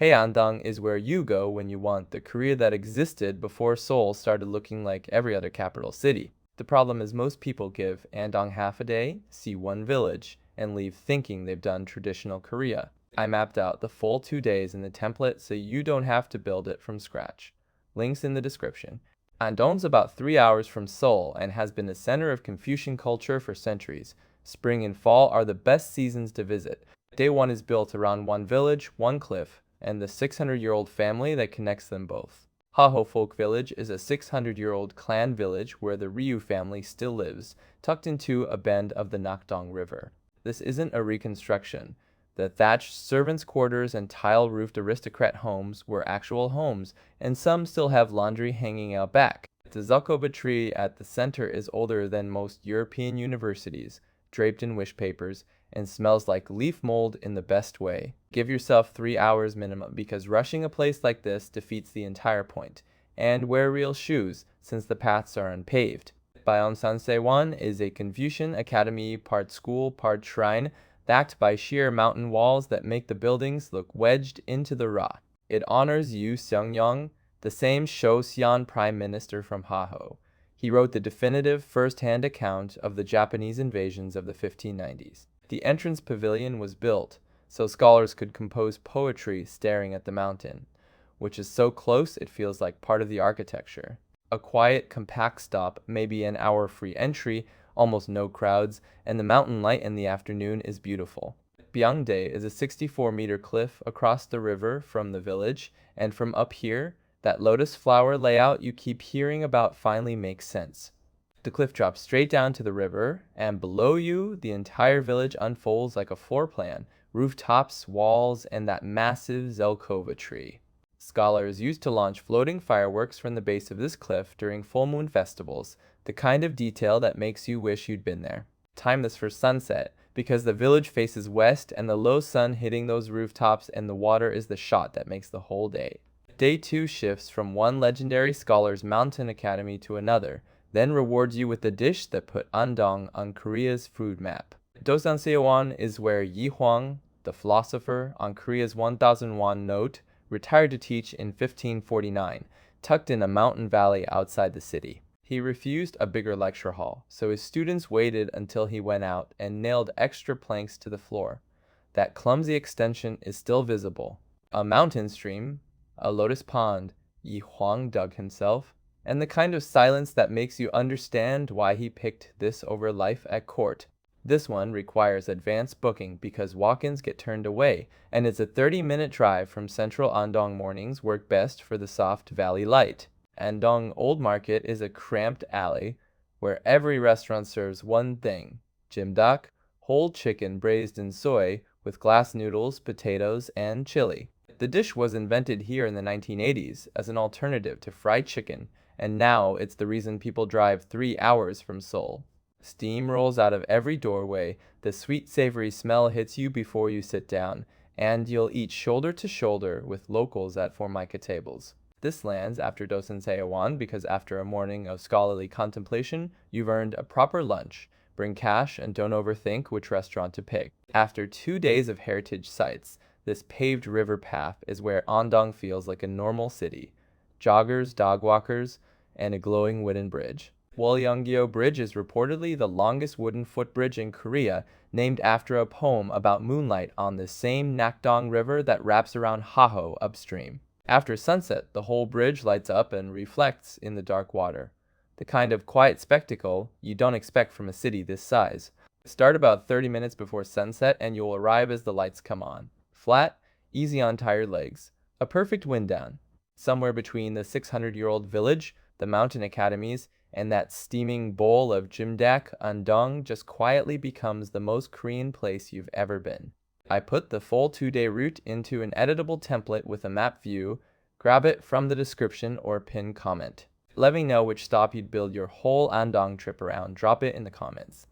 Andong is where you go when you want the Korea that existed before Seoul started looking like every other capital city. The problem is most people give Andong half a day, see one village, and leave thinking they've done traditional Korea. I mapped out the full 2 days in the template so you don't have to build it from scratch. Links in the description. Andong's about 3 hours from Seoul and has been a center of Confucian culture for centuries. Spring and fall are the best seasons to visit. Day 1 is built around one village, one cliff, and the 600-year-old family that connects them both. Hahoe Folk Village is a 600-year-old clan village where the Ryu family still lives, tucked into a bend of the Nakdong River. This isn't a reconstruction. The thatched servants' quarters and tile-roofed aristocrat homes were actual homes, and some still have laundry hanging out back. The Zokoba tree at the center is older than most European universities, draped in wish papers, and smells like leaf mold in the best way. Give yourself 3 hours minimum because rushing a place like this defeats the entire point. And wear real shoes since the paths are unpaved. Byeongsanseowon is a Confucian Academy, part school, part shrine, backed by sheer mountain walls that make the buildings look wedged into the rock. It honors Yu Seongyong, the same Joseon Prime Minister from Hahoe. He wrote the definitive first-hand account of the Japanese invasions of the 1590s. The entrance pavilion was built so scholars could compose poetry staring at the mountain, which is so close it feels like part of the architecture. A quiet, compact stop, maybe an hour free entry, almost no crowds, and the mountain light in the afternoon is beautiful. Buyongdae is a 64-meter cliff across the river from the village, and from up here, that lotus flower layout you keep hearing about finally makes sense. The cliff drops straight down to the river, and below you, the entire village unfolds like a floor plan, rooftops, walls, and that massive Zelkova tree. Scholars used to launch floating fireworks from the base of this cliff during full moon festivals, the kind of detail that makes you wish you'd been there. Time this for sunset, because the village faces west and the low sun hitting those rooftops and the water is the shot that makes the whole day. Day 2 shifts from one legendary scholar's mountain academy to another, then rewards you with a dish that put Andong on Korea's food map. Dosan Seowon is where Yi Hwang, the philosopher, on Korea's 1,000 won note, retired to teach in 1549, tucked in a mountain valley outside the city. He refused a bigger lecture hall, so his students waited until he went out and nailed extra planks to the floor. That clumsy extension is still visible. A mountain stream, a lotus pond, Yi Hwang dug himself, and the kind of silence that makes you understand why he picked this over life at court. This one requires advanced booking because walk-ins get turned away, and it's a 30-minute drive from central Andong. Mornings work best for the soft valley light. Andong Old Market is a cramped alley where every restaurant serves one thing: jjimdak, whole chicken braised in soy with glass noodles, potatoes, and chili. The dish was invented here in the 1980s as an alternative to fried chicken, and now it's the reason people drive 3 hours from Seoul. Steam rolls out of every doorway, the sweet savory smell hits you before you sit down, and you'll eat shoulder to shoulder with locals at Formica tables. This lands after Dosan Seowon because after a morning of scholarly contemplation, you've earned a proper lunch. Bring cash and don't overthink which restaurant to pick. After 2 days of heritage sites, this paved river path is where Andong feels like a normal city. Joggers, dog walkers, and a glowing wooden bridge. Wolyeonggyo Bridge is reportedly the longest wooden footbridge in Korea, named after a poem about moonlight on the same Nakdong River that wraps around Hahoe upstream. After sunset, the whole bridge lights up and reflects in the dark water. The kind of quiet spectacle you don't expect from a city this size. Start about 30 minutes before sunset and you'll arrive as the lights come on. Flat, easy on tired legs. A perfect wind down. Somewhere between the 600-year-old village, the mountain academies, and that steaming bowl of jjimdak, Andong just quietly becomes the most Korean place you've ever been. I put the full 2-day route into an editable template with a map view. Grab it from the description or pinned comment. Let me know which stop you'd build your whole Andong trip around. Drop it in the comments.